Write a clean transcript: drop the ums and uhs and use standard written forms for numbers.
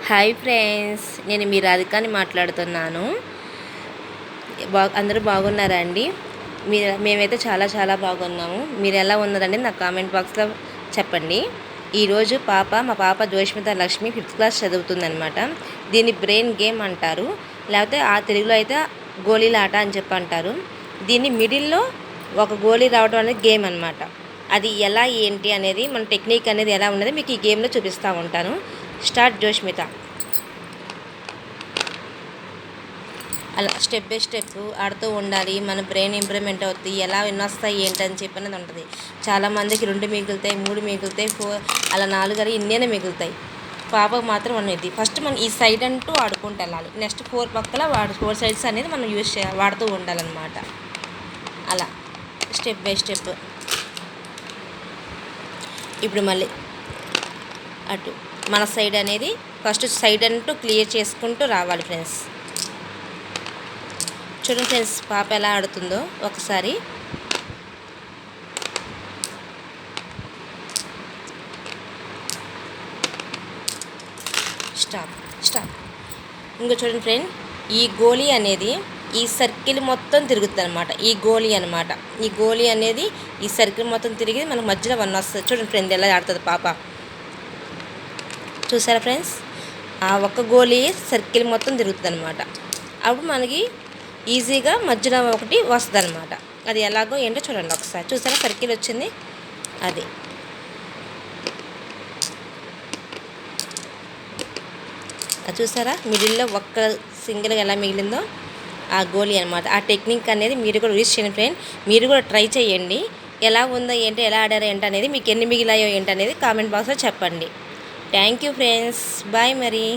Hi friends, నేను మీ రాధికాని మాట్లాడుతున్నాను. అందరూ బాగున్నారా అండి? మేమైతే చాలా చాలా బాగున్నాము. మీరు ఎలా ఉన్నారండి? నా కామెంట్ బాక్స్లో చెప్పండి. ఈరోజు మా పాప జోష్మిత లక్ష్మి 5th క్లాస్ చదువుతుందనమాట. దీన్ని బ్రెయిన్ గేమ్ అంటారు, లేకపోతే ఆ తెలుగులో అయితే గోళీల ఆట అని చెప్పి అంటారు. దీన్ని మిడిల్లో ఒక గోళీ రావడం అనేది గేమ్ అనమాట. అది ఎలా ఏంటి అనేది మన టెక్నిక్ అనేది ఎలా ఉన్నది మీకు ఈ గేమ్లో చూపిస్తూ ఉంటాను. స్టార్ట్ జోష్మిత. అలా స్టెప్ బై స్టెప్ ఆడుతూ ఉండాలి. మన బ్రెయిన్ ఇంప్రూవ్మెంట్ అవుతుంది. ఎలా వస్తాయి ఏంటని చెప్పి అనేది ఉంటుంది. చాలామందికి 2 మిగులుతాయి, 3 మిగులుతాయి, 4 అలా 4 అని ఇన్నేనే మిగులుతాయి. పాపకు మాత్రం అనేది ఫస్ట్ మనం ఈ సైడ్ అంటూ ఆడుకుంటూ వెళ్ళాలి. నెక్స్ట్ 4 పక్కల 4 సైడ్స్ అనేది మనం వాడుతూ ఉండాలన్నమాట. అలా స్టెప్ బై స్టెప్. ఇప్పుడు మళ్ళీ అటు మన సైడ్ అనేది ఫస్ట్ సైడ్ అంటూ క్లియర్ చేసుకుంటూ రావాలి ఫ్రెండ్స్. చూడండి ఫ్రెండ్స్, పాప ఎలా ఆడుతుందో ఒకసారి. స్టాప్. ఇంకా చూడండి ఫ్రెండ్, ఈ గోళీ అనేది ఈ సర్కిల్ మొత్తం తిరుగుతుంది అనమాట. ఈ గోళీ అనేది ఈ సర్కిల్ మొత్తం తిరిగి మనకు మధ్యలో 1 వస్తుంది. చూడండి ఫ్రెండ్ ఎలా ఆడుతుంది పాప. చూసారా ఫ్రెండ్స్? ఆ ఒక్క గోళీ సర్కిల్ మొత్తం తిరుగుతుంది అనమాట. అప్పుడు మనకి ఈజీగా మధ్యలో ఒకటి వస్తుంది అనమాట. అది ఎలాగో ఏంటో చూడండి ఒకసారి. చూసారా సర్కిల్ వచ్చింది? అది చూసారా మిడిల్లో ఒక్క సింగిల్గా ఎలా మిగిలిందో ఆ గోళీ అనమాట. ఆ టెక్నిక్ అనేది మీరు కూడా యూజ్ చేయండి ఫ్రెండ్. మీరు కూడా ట్రై చేయండి. ఎలా ఉందో ఏంటి, ఎలా ఆడారో ఏంటి అనేది, మీకు ఎన్ని మిగిలాయో ఏంటి అనేది కామెంట్ బాక్స్లో చెప్పండి. థ్యాంక్ యూ ఫ్రెండ్స్, బాయ్ మరి.